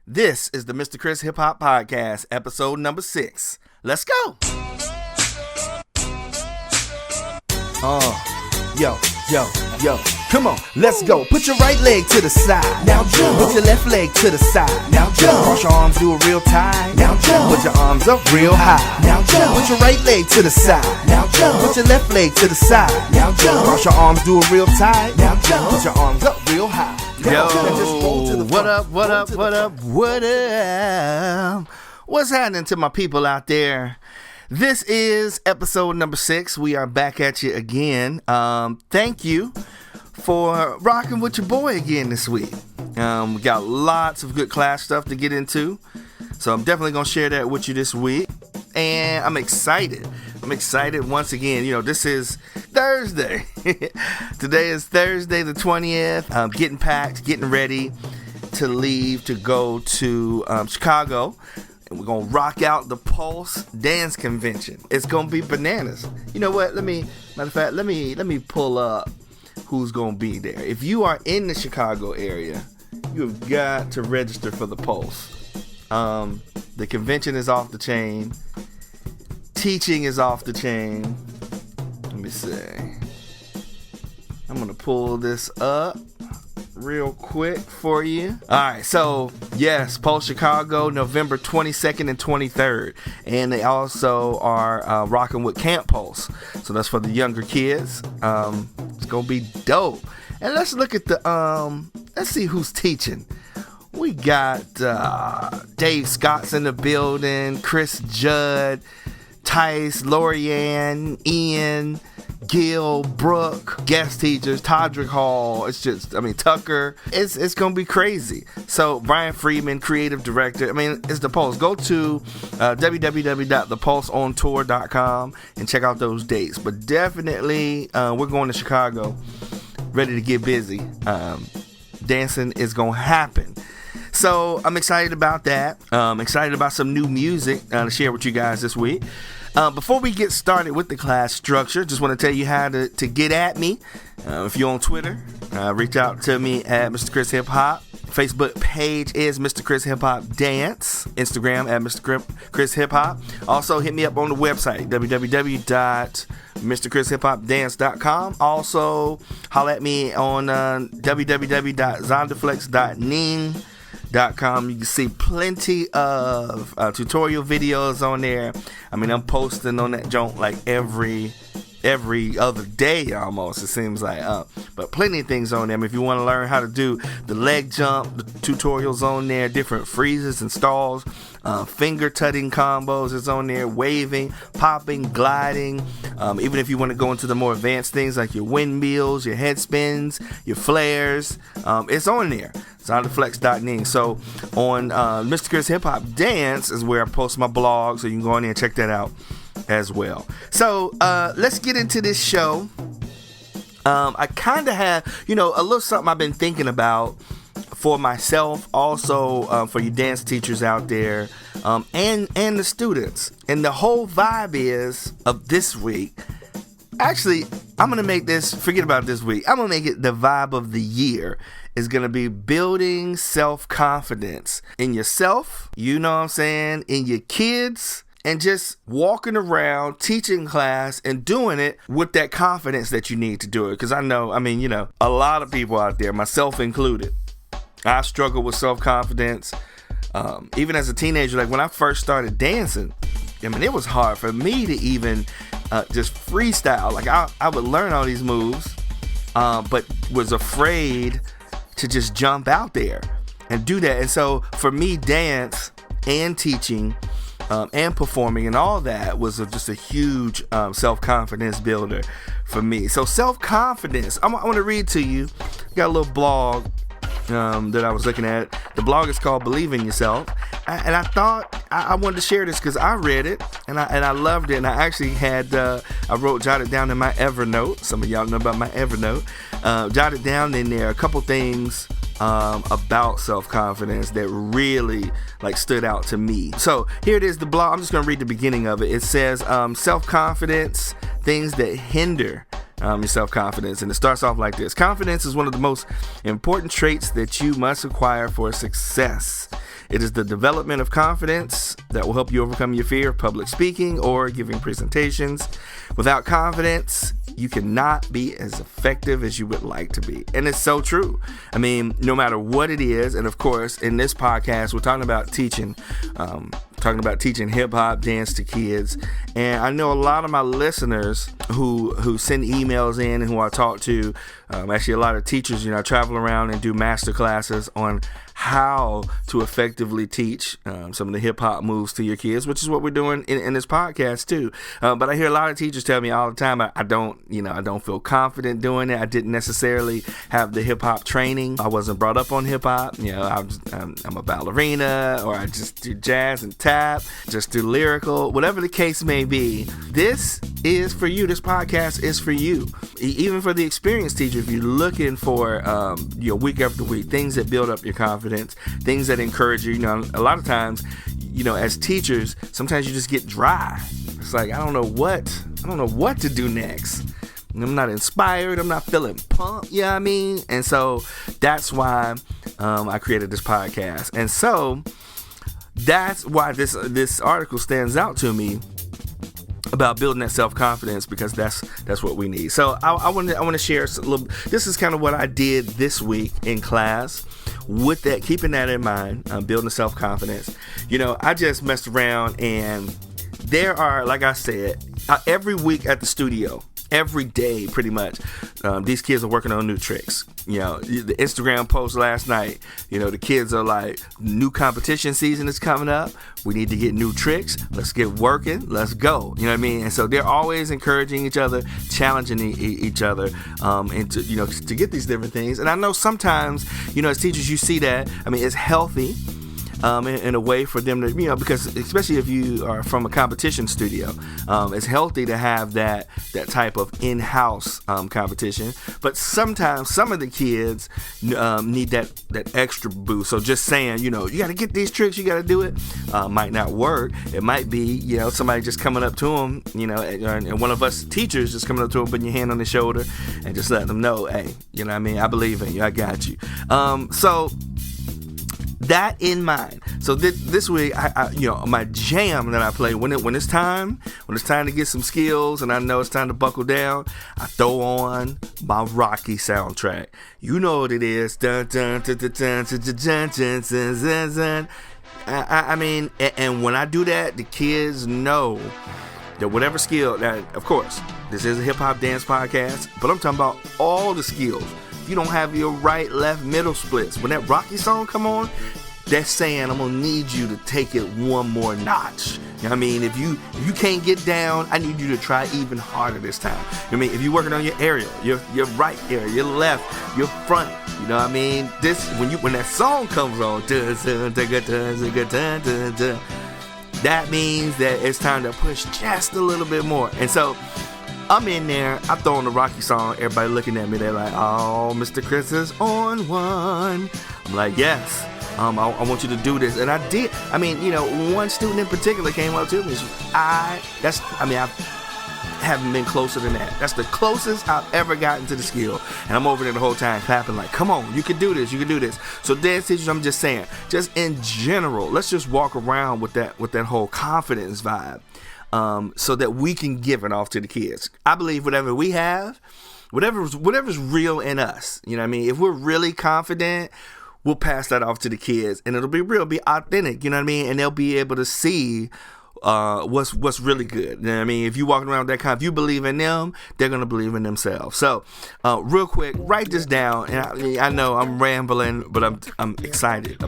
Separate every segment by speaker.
Speaker 1: This is the Mr. Chris Hip Hop Podcast, episode number 6. Let's go. Yo. Come on, let's go. Put your right leg to the side. Now jump. Put your left leg to the side. Now jump. Cross your arms, do it real tight. Now jump. Put your arms up real high. Now jump. Put your right leg to the side. Now jump. Put your left leg to the side. Now jump. Cross your arms, do it real tight. Now jump. Put your arms up real high. Yo, what up? What's happening to my people out there? This is episode number 6. We are back at you again. Thank you for rocking with your boy again this week. We got lots of good class stuff to get into, so I'm definitely going to share that with you this week. And I'm excited once again. You know, this is Thursday. Today is Thursday the 20th. I'm getting packed, getting ready to leave to go to Chicago. And we're going to rock out the Pulse Dance Convention. It's going to be bananas. You know what? Let me pull up who's going to be there. If you are in the Chicago area, you've got to register for the Pulse. The convention is off the chain. Teaching is off the chain. Let me see. I'm going to pull this up real quick for you. Alright, so yes, Pulse Chicago, November 22nd and 23rd. And they also are rocking with Camp Pulse. So that's for the younger kids. It's gonna be dope. And let's look at let's see who's teaching. We got Dave Scott's in the building, Chris Judd, Tice, Lorianne, Ian, Gil, Brooke, guest teachers, Todrick Hall. Tucker. It's gonna be crazy. So Brian Freeman, creative director. It's the Pulse. Go to www.thepulseontour.com and check out those dates. But definitely, we're going to Chicago, ready to get busy. Dancing is gonna happen. So I'm excited about that. Excited about some new music to share with you guys this week. Before we get started with the class structure, just want to tell you how to get at me. If you're on Twitter, reach out to me at Mr. Chris Hip Hop. Facebook page is Mr. Chris Hip Hop Dance. Instagram at Mr. Chris Hip Hop. Also hit me up on the website www.mrchrishiphopdance.com. Also holla at me on www.zondaflex.ning.com. You can see plenty of tutorial videos on there. I'm posting on that joint like every other day almost, it seems like. But plenty of things on there. If you want to learn how to do the leg jump, the tutorials on there, different freezes and stalls, finger tutting combos is on there, waving, popping, gliding. Even if you want to go into the more advanced things like your windmills, your head spins, your flares, it's on there. Zondaflex.ning. So on Mr. Chris Hip Hop Dance is where I post my blog, so you can go in there and check that out as well. So let's get into this show. I kind of have, a little something I've been thinking about for myself, also for you dance teachers out there, and the students. And the whole vibe is of this week. Actually, I'm going to make this, forget about this week, I'm going to make it the vibe of the year. Is going to be building self-confidence in yourself, in your kids, and just walking around, teaching class, and doing it with that confidence that you need to do it. Because I know, a lot of people out there, myself included, I struggle with self-confidence. Even as a teenager, like when I first started dancing, it was hard for me to even just freestyle. Like I would learn all these moves, but was afraid to just jump out there and do that. And so for me, dance and teaching and performing and all that was just a huge self-confidence builder for me. So self-confidence, I want to read to you. Got a little blog that I was looking at. The blog is called Believe in Yourself. And I thought I wanted to share this because I read it and I loved it. And I actually had, jotted down in my Evernote. Some of y'all know about my Evernote. Jotted down in there a couple things about self-confidence that really stood out to me. So here it is, the blog. I'm just going to read the beginning of it. It says self-confidence, things that hinder your self-confidence. And it starts off like this. Confidence is one of the most important traits that you must acquire for success. It is the development of confidence that will help you overcome your fear of public speaking or giving presentations. Without confidence, you cannot be as effective as you would like to be. And it's so true. I mean, no matter what it is, and of course, in this podcast, we're talking about teaching hip hop dance to kids. And I know a lot of my listeners who send emails in and who I talk to, actually a lot of teachers, I travel around and do master classes on how to effectively teach some of the hip hop moves to your kids, which is what we're doing in this podcast too. But I hear a lot of teachers tell me all the time, I don't feel confident doing it. I didn't necessarily have the hip hop training. I wasn't brought up on hip hop. I'm a ballerina, or I just do jazz and tap, just do lyrical, whatever the case may be. This is for you. This podcast is for you. Even for the experienced teacher, if you're looking for, week after week, things that build up your confidence, things that encourage you. A lot of times, as teachers, sometimes you just get dry. It's like, I don't know what to do next. I'm not inspired. I'm not feeling pumped. You know what I mean? And so that's why I created this podcast. And so that's why this article stands out to me about building that self-confidence, because that's what we need. So I want to share a little. This is kind of what I did this week in class. With that, keeping that in mind, building self-confidence. I just messed around, and there are, like I said, every week at the studio, every day pretty much, these kids are working on new tricks. The Instagram post last night, the kids are like, new competition season is coming up. We need to get new tricks. Let's get working. Let's go. You know what I mean? And so they're always encouraging each other, challenging each other, and to get these different things. And I know sometimes, as teachers, you see that. I mean, it's healthy. In a way for them to, because especially if you are from a competition studio, it's healthy to have that type of in-house competition. But sometimes some of the kids need that extra boost. So just saying, you got to get these tricks, you got to do it, might not work. It might be, somebody just coming up to them, and one of us teachers just coming up to them, putting your hand on their shoulder and just letting them know, hey, I believe in you, I got you. So that in mind. So this week, I my jam that I play when it's time to get some skills, and I know it's time to buckle down, I throw on my Rocky soundtrack. You know what it is. Dun, dun, dun, dun, dun, dun, dun, dun, dun, dun, dun. I mean, and when I do that, the kids know that whatever skill that, of course, this is a hip hop dance podcast, but I'm talking about all the skills. You don't have your right, left, middle splits. When that Rocky song come on, that's saying I'm gonna need you to take it one more notch. You know what I mean? If you can't get down, I need you to try even harder this time. You know what I mean? If you're working on your aerial, your right area, your left, your front, you know what I mean? This when that song comes on, that means that it's time to push just a little bit more. And so I'm in there, I'm throwing the Rocky song, everybody looking at me, they're like, oh, Mr. Chris is on one. I'm like, yes, I want you to do this. And I did. I mean, one student in particular came up to me. I haven't been closer than that. That's the closest I've ever gotten to the skill. And I'm over there the whole time clapping like, come on, you can do this, you can do this. So dance teachers, I'm just saying, just in general, let's just walk around with that whole confidence vibe. So that we can give it off to the kids. I believe whatever we have, whatever's real in us, you know what I mean? If we're really confident, we'll pass that off to the kids, and it'll be real, be authentic, you know what I mean? And they'll be able to see what's really good. You know what I mean? If you walking around if you believe in them, they're gonna believe in themselves. So, real quick, write this down. And I know I'm rambling, but I'm excited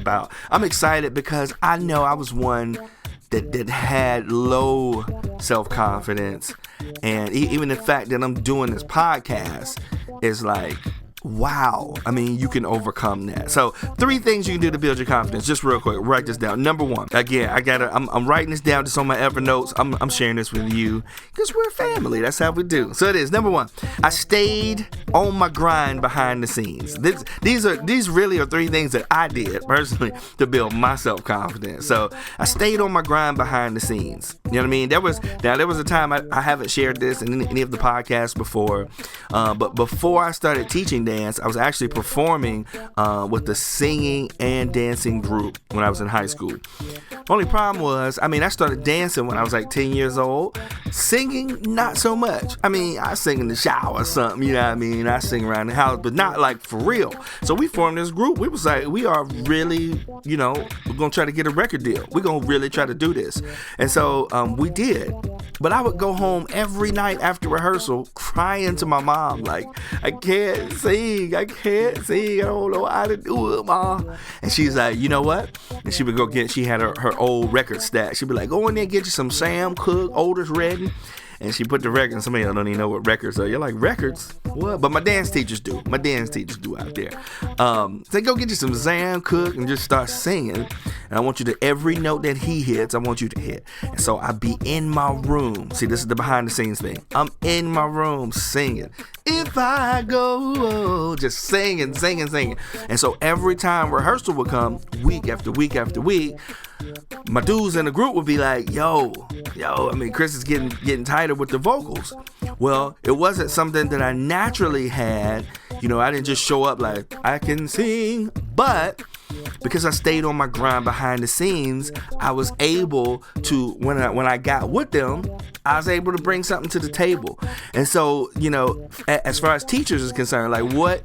Speaker 1: I'm excited because I know I was one that had low self-confidence, and even the fact that I'm doing this podcast is like, wow. I mean, you can overcome that. So 3 things you can do to build your confidence. Just real quick, write this down. Number 1, again, I'm writing this down just on my Evernote. I'm sharing this with you because we're family. That's how we do. So it is. Number 1, I stayed on my grind behind the scenes. These really are 3 things that I did personally to build my self-confidence. So I stayed on my grind behind the scenes. You know what I mean? There was a time I haven't shared this in any of the podcasts before, but before I started teaching dance. I was actually performing with the singing and dancing group when I was in high school. Only problem was, I started dancing when I was like 10 years old. Singing, not so much. I sing in the shower or something, you know what I mean? I sing around the house, but not like for real. So we formed this group. We was like, we are really, we're going to try to get a record deal. We're going to really try to do this. And so we did. But I would go home every night after rehearsal crying to my mom, like, I can't sing. I don't know how to do it, Mom. And she's like, you know what? And she would go she had her old record stack. She'd be like, go in there and get you some Sam Cooke, Otis Redding. And she put the record, and somebody don't even know what records are. You're like, records? What? But my dance teachers do. Out there. Say, go get you some Sam Cooke and just start singing. And I want you to, every note that he hits, I want you to hit. And so I be in my room. See, this is the behind the scenes thing. I'm in my room singing. If I go, just singing. And so every time rehearsal would come, week after week after week, my dudes in the group would be like, yo, Chris is getting tighter with the vocals. Well, it wasn't something that I naturally had. I didn't just show up like, I can sing. But because I stayed on my grind behind the scenes, I was able to, when I got with them, I was able to bring something to the table. And so, as far as teachers is concerned, like, what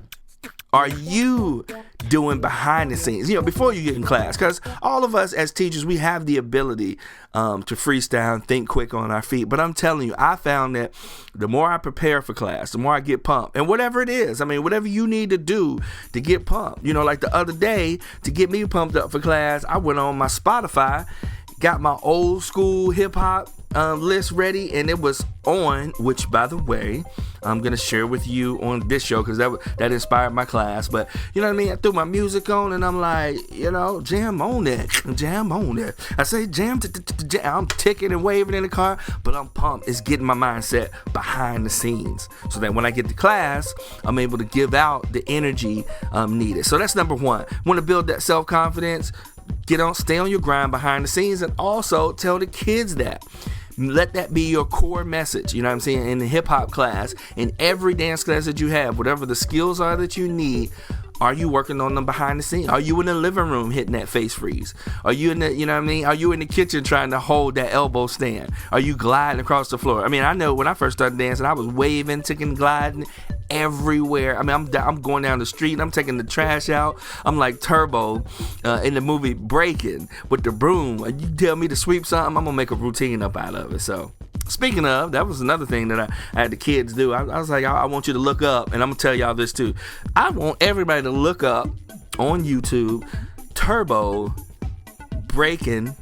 Speaker 1: are you doing behind the scenes, before you get in class? Because all of us as teachers, we have the ability to freestyle and think quick on our feet. But I'm telling you, I found that the more I prepare for class, the more I get pumped. And whatever it is, whatever you need to do to get pumped. Like the other day, to get me pumped up for class, I went on my Spotify, got my old school hip hop list ready, and it was on, which, by the way, I'm going to share with you on this show because that inspired my class. But you know what I mean? I threw my music on and I'm like, jam on that. I say jam, I'm ticking and waving in the car, but I'm pumped. It's getting my mindset behind the scenes so that when I get to class, I'm able to give out the energy needed. So that's number one. Want to build that self-confidence? Stay on your grind behind the scenes, and also tell the kids that. Let that be your core message, in the hip hop class, in every dance class that you have, whatever the skills are that you need. Are you working on them behind the scenes? Are you in the living room hitting that face freeze? Are you in the, Are you in the kitchen trying to hold that elbow stand? Are you gliding across the floor? I know when I first started dancing, I was waving, ticking, gliding everywhere. I'm going down the street. I'm taking the trash out. I'm like Turbo in the movie Breaking with the broom. You tell me to sweep something, I'm going to make a routine up out of it. So speaking of, that was another thing that I had the kids do. I was like, I want you to look up, and I'm going to tell y'all this too. I want everybody to look up on YouTube Turbo Breaking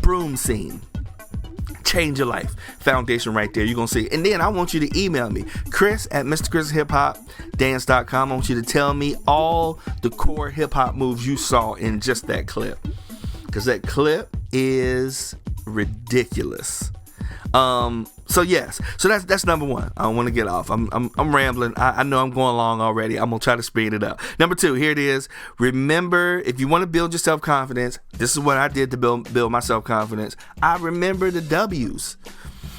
Speaker 1: Broom Scene. Change your life. Foundation right there. You're going to see it. And then I want you to email me, Chris at MrChrisHipHopDance.com. I want you to tell me all the core hip hop moves you saw in just that clip. Because that clip is ridiculous. So that's number one. I don't want to get off. I'm rambling. I know I'm going long already. I'm gonna try to speed it up. Number two, here it is. Remember, if you want to build your self-confidence, this is what I did to build my self-confidence. I remember the W's.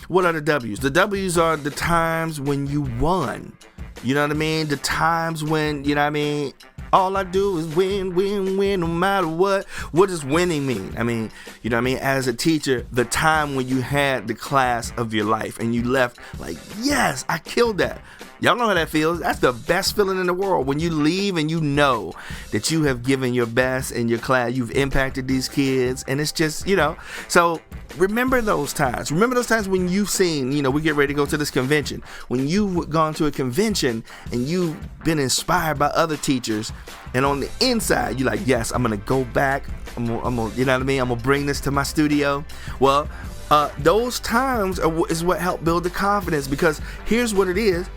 Speaker 1: What are the W's? The W's are the times when you won. You know what I mean? The times when, all I do is win, no matter what. What does winning mean? As a teacher, the time when you had the class of your life and you left like, yes, I killed that. Y'all know how that feels. That's the best feeling in the world. When you leave and you know that you have given your best in your class, you've impacted these kids, and it's just, so remember those times. Remember those times when you've seen, we get ready to go to this convention. When you've gone to a convention and you've been inspired by other teachers, and on the inside, you're like, yes, I'm going to go back. I'm gonna, I'm going to bring this to my studio. Well, those times is what helped build the confidence, because here's what it is.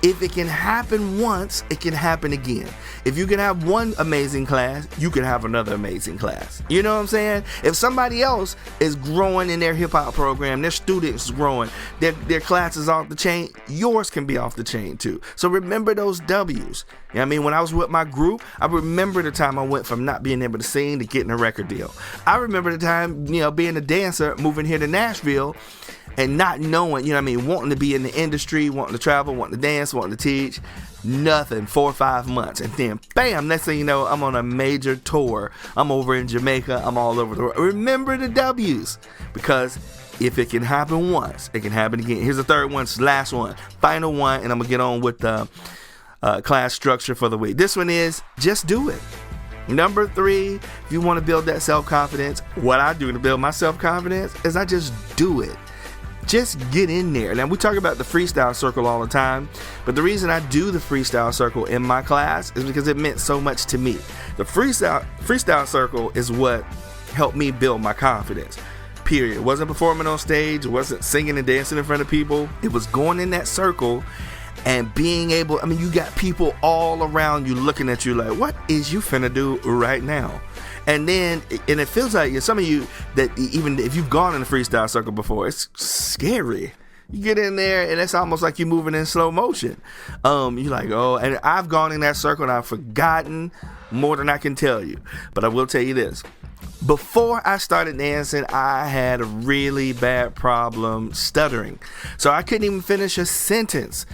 Speaker 1: If it can happen once, it can happen again. If you can have one amazing class, you can have another amazing class. You know what I'm saying? If somebody else is growing in their hip hop program, their students growing, their class is off the chain, yours can be off the chain too. So remember those W's. When I was with my group, I remember the time I went from not being able to sing to getting a record deal. I remember the time, being a dancer, moving here to Nashville, and not knowing, you know what I mean, wanting to be in the industry, wanting to travel, wanting to dance, wanting to teach. Nothing, 4 or 5 months, and then bam, next thing you know, I'm on a major tour. I'm over in Jamaica. I'm all over the world. Remember the W's, because if it can happen once, it can happen again. Here's the third one, last one, final one, and I'm gonna get on with the class structure for the week. This one is just do it. Number 3, if you want to build that self-confidence, what I do to build my self-confidence is I just do it. Just get in there. Now, we talk about the freestyle circle all the time, but the reason I do the freestyle circle in my class is because it meant so much to me. The freestyle circle is what helped me build my confidence. Period. It wasn't performing on stage. It wasn't singing and dancing in front of people. It was going in that circle and being able, I mean, you got people all around you looking at you like, what is you finna do right now? And then, and it feels like some of you that even if you've gone in the freestyle circle before, it's scary. You get in there and it's almost like you're moving in slow motion. You're like, oh, and I've gone in that circle and I've forgotten more than I can tell you. But I will tell you this. Before I started dancing, I had a really bad problem stuttering. So I couldn't even finish a sentence.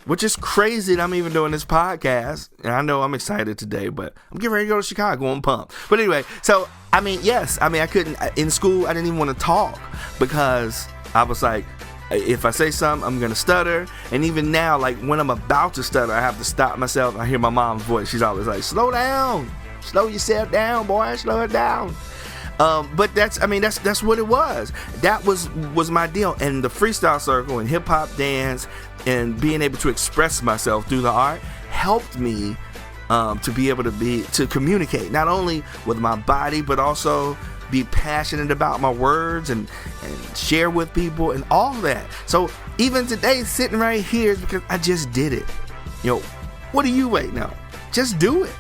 Speaker 1: Which is crazy that I'm even doing this podcast. And I know I'm excited today, but I'm getting ready to go to Chicago. I'm pumped. But anyway, so, I mean, yes. I mean, I couldn't, in school, I didn't even want to talk because I was like, if I say something, I'm going to stutter. And even now, like when I'm about to stutter, I have to stop myself. I hear my mom's voice. She's always like, slow down. Slow yourself down, boy. Slow it down. But that's what it was. That was my deal. And the freestyle circle and hip hop dance and being able to express myself through the art helped me to be able to communicate not only with my body but also be passionate about my words and share with people and all that. So even today, sitting right here is because I just did it. You know, what are you waiting on? Just do it.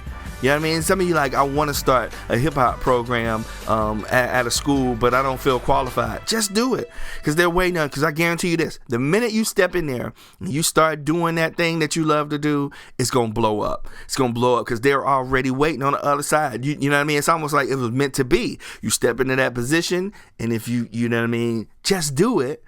Speaker 1: You know what I mean? Some of you like, I want to start a hip-hop program at a school, but I don't feel qualified. Just do it, because they're waiting on, because I guarantee you this, the minute you step in there and you start doing that thing that you love to do, it's going to blow up. It's going to blow up because they're already waiting on the other side. You know what I mean? It's almost like it was meant to be. You step into that position, and if you know what I mean, just do it,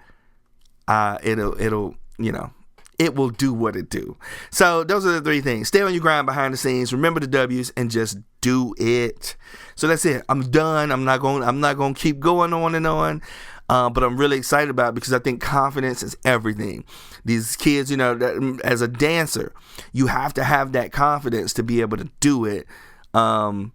Speaker 1: it'll, you know, it will do what it do. So those are the 3 things. Stay on your grind behind the scenes. Remember the W's and just do it. So that's it. I'm done. I'm not going to keep going on and on. But I'm really excited about it because I think confidence is everything. These kids, you know, as a dancer, you have to have that confidence to be able to do it. And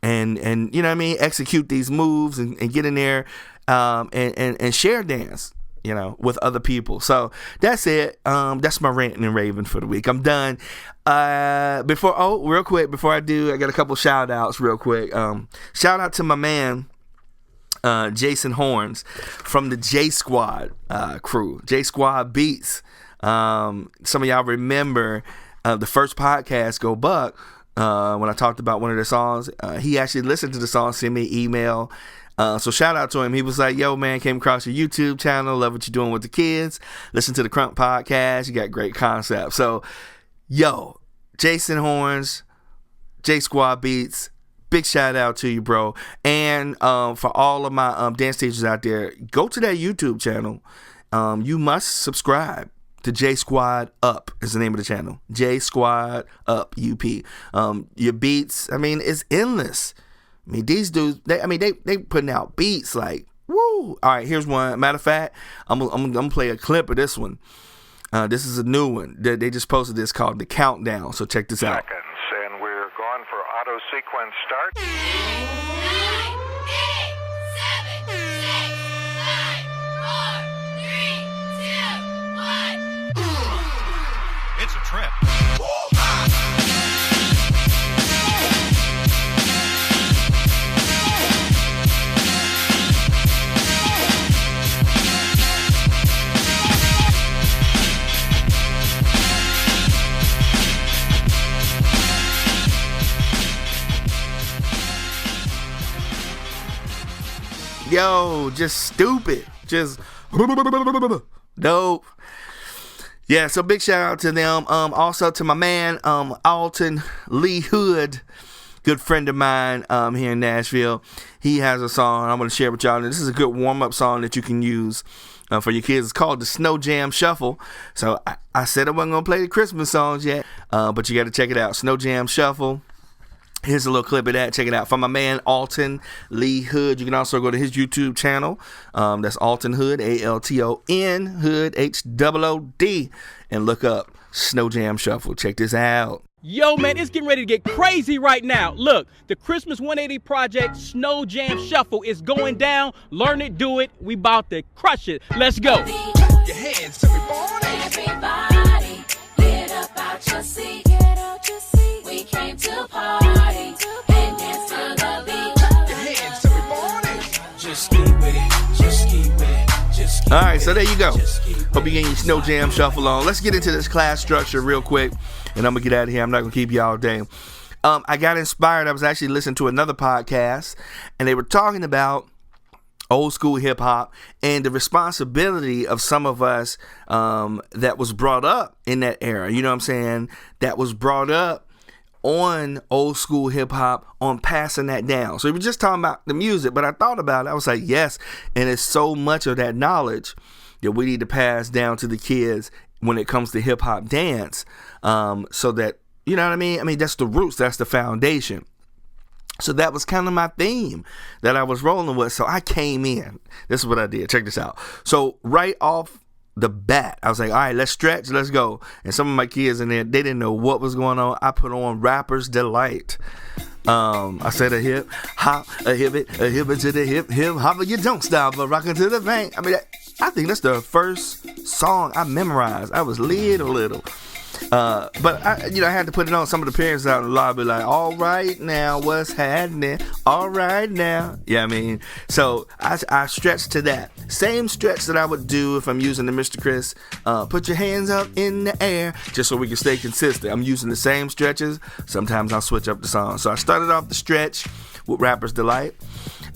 Speaker 1: you know what I mean? Execute these moves and get in there and share dance, you know, with other people. So that's it. That's my ranting and raving for the week. I'm done. Real quick, before I do, I got a couple shout outs real quick. Shout out to my man, Jason Horns from the J Squad crew, J Squad Beats. Some of y'all remember the first podcast, Go Buck, when I talked about one of their songs. He actually listened to the song, sent me an email. So shout out to him. He was like, yo, man, came across your YouTube channel. Love what you're doing with the kids. Listen to the Crunk podcast. You got great concepts. So, yo, Jason Horns, J Squad Beats, big shout out to you, bro. And for all of my dance teachers out there, go to that YouTube channel. You must subscribe to J Squad Up is the name of the channel. J Squad Up UP. Your beats, I mean, it's endless. I mean, these dudes, they putting out beats like, woo. All right, here's one. Matter of fact, I'm gonna play a clip of this one. This is a new one. They just posted this called The Countdown. So check this out.
Speaker 2: Seconds, and we're going for auto sequence start.
Speaker 3: 9, 8, 7, 6, 5, 4, 3, 2, 1.
Speaker 2: It's a trip.
Speaker 1: Yo, just stupid. Just dope. Yeah, so big shout out to them. Also to my man, Alton Lee Hood. good friend of mine here in Nashville. He has a song I'm going to share with y'all. And this is a good warm-up song that you can use for your kids. It's called the Snow Jam Shuffle. So I said I wasn't going to play the Christmas songs yet, but you got to check it out. Snow Jam Shuffle. Here's a little clip of that. Check it out. From my man, Alton Lee Hood. You can also go to his YouTube channel. That's Alton Hood, Alton Hood, HOOD, and look up Snow Jam Shuffle. Check this out.
Speaker 4: Yo, man, it's getting ready to get crazy right now. Look, the Christmas 180 Project Snow Jam Shuffle is going down. Learn it, do it. We about to crush it. Let's go.
Speaker 3: Your hands, everybody. Everybody, get up out your seat. Get out your seat. We came to party and dance to the beat.
Speaker 5: Your hands, everybody. Just keep with it. Just keep with it. Just keep
Speaker 1: All right, so there you go.
Speaker 5: Just keep
Speaker 1: Hope you're getting your Snow Jam Shuffle on. Let's get into this class structure real quick, and I'm going to get out of here. I'm not going to keep you all day. I got inspired. I was actually listening to another podcast, and they were talking about old school hip hop and the responsibility of some of us that was brought up in that era. You know what I'm saying? That was brought up on old school hip hop, on passing that down. So we were just talking about the music, but I thought about it. I was like, yes, and it's so much of that knowledge that we need to pass down to the kids when it comes to hip hop dance, so that, you know what I mean? I mean, that's the roots, that's the foundation. So that was kind of my theme that I was rolling with. So I came in. This is what I did. Check this out. So right off the bat, I was like, all right, let's stretch, let's go. And some of my kids in there, they didn't know what was going on. I put on Rapper's Delight. I said a hip hop, a hip it to the hip hop, you don't stop, but rockin' to the bank. I mean, I think that's the first song I memorized. I was little. But I had to put it on. Some of the parents out in the lobby like, all right now, what's happening? All right now. Yeah, I mean, so I stretched to that. Same stretch that I would do if I'm using the Mr. Chris, put your hands up in the air, just so we can stay consistent. I'm using the same stretches. Sometimes I'll switch up the song. So I started off the stretch with Rapper's Delight.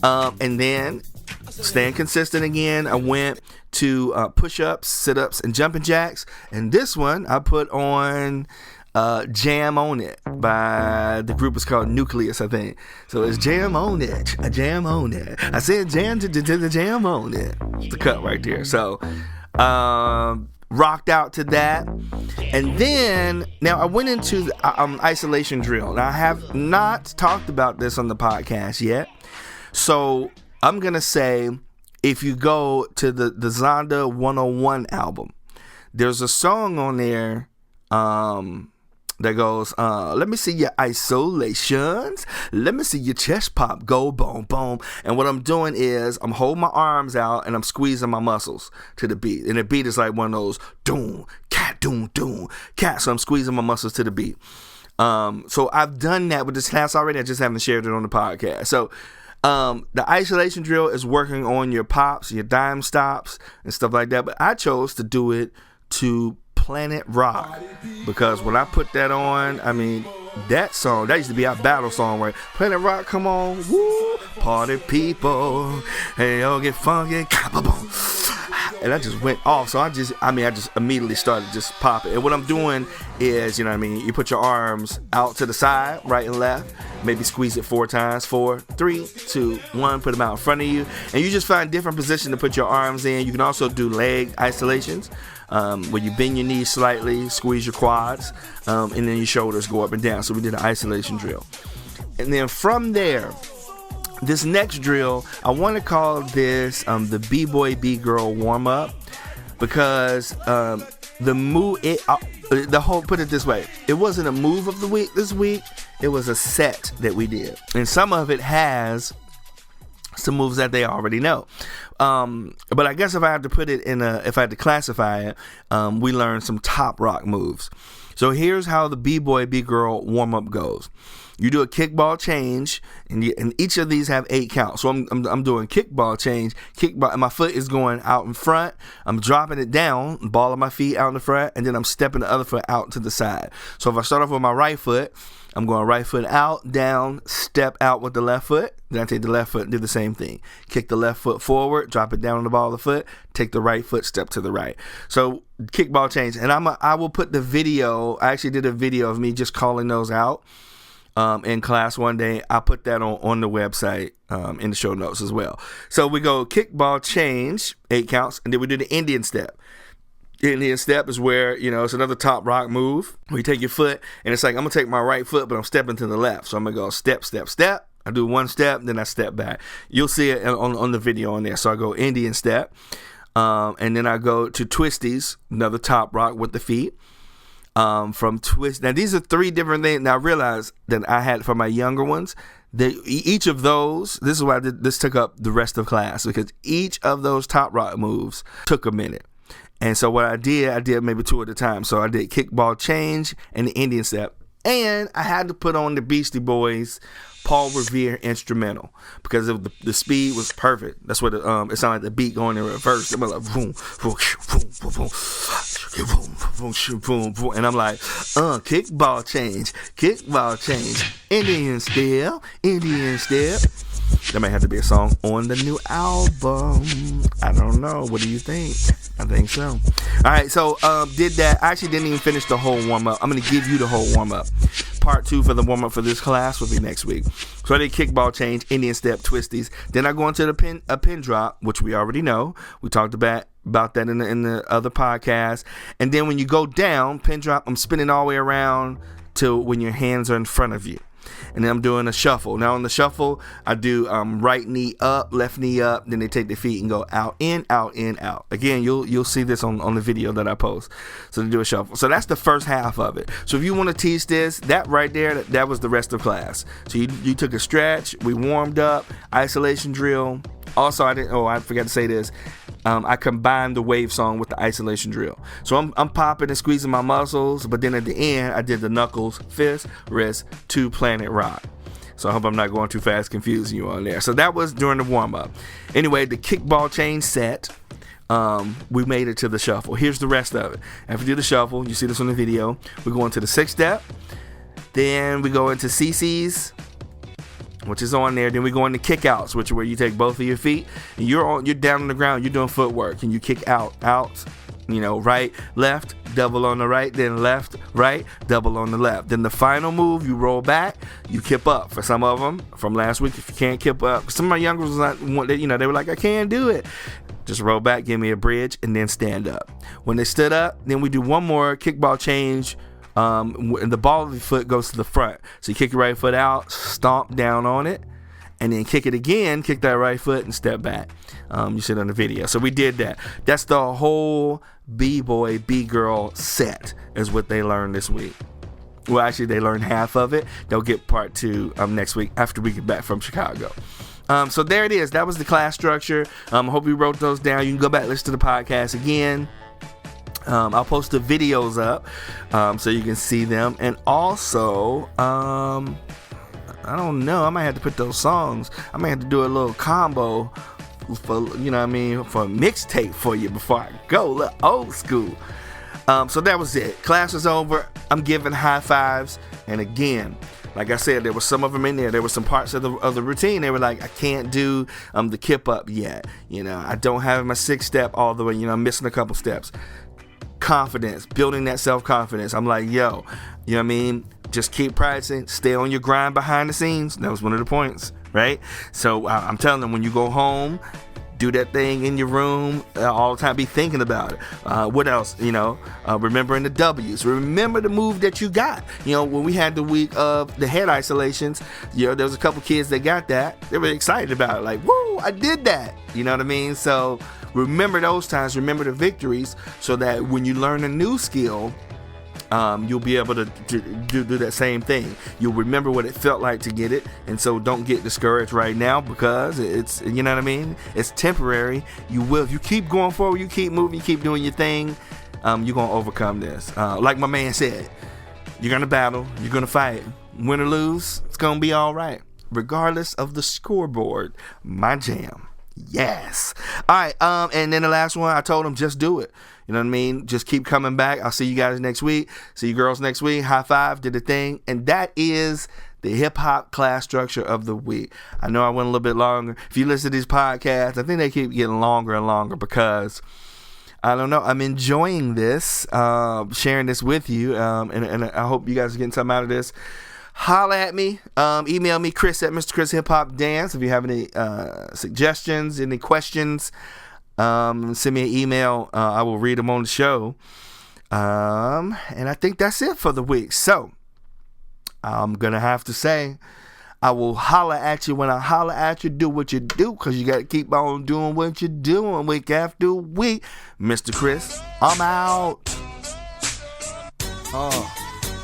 Speaker 1: And then, staying consistent again, I went to push-ups, sit-ups, and jumping jacks. And this one, I put on Jam On It by the group is called Nucleus, I think. So it's Jam On It, a Jam On It. I said jam to the jam on it. It's the cut right there. So rocked out to that. And then, now I went into the isolation drill. Now I have not talked about this on the podcast yet. So I'm going to say, if you go to the Zonda 101 album, there's a song on there that goes, let me see your isolations. Let me see your chest pop, go boom, boom. And what I'm doing is I'm holding my arms out and I'm squeezing my muscles to the beat. And the beat is like one of those doom, cat, doom, doom, cat. So I'm squeezing my muscles to the beat. So I've done that with this class already. I just haven't shared it on the podcast. So the isolation drill is working on your pops, your dime stops, and stuff like that. But I chose to do it to Planet Rock, because when I put that on, I mean, that song, that used to be our battle song, right? Planet Rock, come on, woo, party people, hey, yo, get funky, and I just went off. So I just immediately started just popping. And what I'm doing is, you know what I mean, you put your arms out to the side, right and left, maybe squeeze it 4 times, 4, 3, 2, 1, put them out in front of you, and you just find different positions to put your arms in. You can also do leg isolations, where you bend your knees slightly, squeeze your quads, and then your shoulders go up and down. So we did an isolation drill. And then from there, this next drill, I want to call this the B-boy, B-girl warm-up, because the move, put it this way, it wasn't a move of the week this week, it was a set that we did. And some of it has some moves that they already know. But I guess if I had to put it if I had to classify it, we learned some top rock moves. So here's how the B-boy, B-girl warm-up goes. You do a kickball change, and each of these have 8 counts. So I'm doing kickball change, and my foot is going out in front. I'm dropping it down, ball of my feet out in the front, and then I'm stepping the other foot out to the side. So if I start off with my right foot, I'm going right foot out, down, step out with the left foot. Then I take the left foot and do the same thing. Kick the left foot forward, drop it down on the ball of the foot, take the right foot, step to the right. So kickball change. And I will put the video. I actually did a video of me just calling those out. in class one day. I put that on the website in the show notes as well. So we go kickball change, 8 counts, and then we do the Indian step. The Indian step is where, it's another top rock move where you take your foot, and it's like I'm going to take my right foot, but I'm stepping to the left. So I'm going to go step, step, step. I do one step, then I step back. You'll see it on the video on there. So I go Indian step, and then I go to twisties, another top rock with the feet. From twist. Now these are 3 different things. Now I realize that I had for my younger ones, each of those, this is why this took up the rest of class, because each of those top rock moves took a minute. And so what I did maybe 2 at a time. So I did kickball change and the Indian step. And I had to put on the Beastie Boys Paul Revere instrumental because of the speed was perfect. That's what it sounded like, the beat going in reverse. It was like boom, boom, boom, boom, boom, boom, boom, boom, and I'm like, kickball change, Indian step. That might have to be a song on the new album. I don't know. What do you think? I think so. All right, so did that. I actually didn't even finish the whole warm-up. I'm going to give you the whole warm-up. Part 2 for the warm-up for this class will be next week. So I did kickball change, Indian step, twisties. Then I go into a pin drop, which we already know. We talked about that in the other podcast. And then when you go down, pin drop, I'm spinning all the way around to when your hands are in front of you. And then I'm doing a shuffle. Now on the shuffle, I do right knee up, left knee up. Then they take their feet and go out, in, out, in, out. Again, you'll see this on the video that I post. So they do a shuffle. So that's the first half of it. So if you want to teach this, that right there, that was the rest of class. So you took a stretch, we warmed up, isolation drill. Also, I forgot to say this. I combined the wave song with the isolation drill. So I'm popping and squeezing my muscles, but then at the end, I did the knuckles, fist, wrist, 2 planet rock. So I hope I'm not going too fast confusing you on there. So that was during the warm-up. Anyway, the kickball change set, we made it to the shuffle. Here's the rest of it. After we do the shuffle, you see this on the video, we go into the 6 step, then we go into CC's, which is on there. Then we go into kickouts, which is where you take both of your feet and you're down on the ground, you're doing footwork, and you kick out, right, left, double on the right, then left, right, double on the left. Then the final move, you roll back, you kip up. For some of them from last week, if you can't kip up, some of my younger ones, they were like, I can't do it. Just roll back, give me a bridge, and then stand up. When they stood up, then we do one more kickball change. And the ball of your foot goes to the front. So you kick your right foot out, stomp down on it, and then kick it again, kick that right foot and step back. You see it on the video. So we did that. That's the whole B-boy, B-girl set is what they learned this week. Well, actually, they learned half of it. They'll get part 2 next week after we get back from Chicago. So there it is. That was the class structure. I hope you wrote those down. You can go back and listen to the podcast again. I'll post the videos up so you can see them. And also, I don't know, I might have to put those songs. I might have to do a little combo for, for a mixtape for you before I go. Look, old school. So that was it. Class was over. I'm giving high fives. And again, like I said, there were some of them in there. There were some parts of the routine. They were like, I can't do the kip up yet. I don't have my 6 step all the way. I'm missing a couple steps. Confidence, building that self-confidence. I'm like, yo, just keep practicing, stay on your grind behind the scenes. That was one of the points, right? So I'm telling them, when you go home, do that thing in your room all the time. Be thinking about it. What else? Remembering the W's. Remember the move that you got. When we had the week of the head isolations, there was a couple kids that got that. They were excited about it. Like, woo, I did that. You know what I mean? So remember those times. Remember the victories, so that when you learn a new skill, you'll be able to do that same thing. You'll remember what it felt like to get it, and so don't get discouraged right now, because it's, it's temporary. You will, if you keep going forward, you keep moving, you keep doing your thing, you're gonna overcome this. Like my man said, you're gonna battle, you're gonna fight, win or lose, it's gonna be all right, regardless of the scoreboard. My jam. Yes. All right. And then the last one, I told them, just do it. You know what I mean? Just keep coming back. I'll see you guys next week. See you girls next week. High five, did the thing. And that is the hip hop class structure of the week. I know I went a little bit longer. If you listen to these podcasts, I think they keep getting longer and longer, because I don't know, I'm enjoying this, sharing this with you. And I hope you guys are getting something out of this. Holla at me. Email me, Chris at Mr. Chris Hip Hop Dance. If you have any suggestions, any questions, send me an email. I will read them on the show. And I think that's it for the week. So I'm going to have to say, I will holla at you when I holla at you. Do what you do, because you got to keep on doing what you're doing week after week. Mr. Chris, I'm out.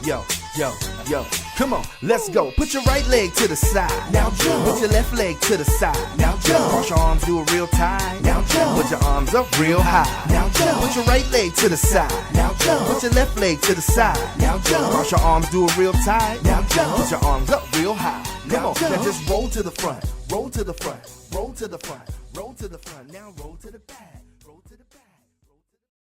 Speaker 1: Yo. Come on, let's go. Put your right leg to the side. Now jump. Put your left leg to the side. Now jump. Cross your arms, do it real tight. Now jump. Put your arms up real high. Now jump. Put your right leg to the side. Now jump. Put your left leg to the side. Now jump. Cross your arms, do it real tight. Now jump. Put your arms up real high. Come on, now just roll to the front. Roll to the front. Roll to the front. Roll to the front. Now roll.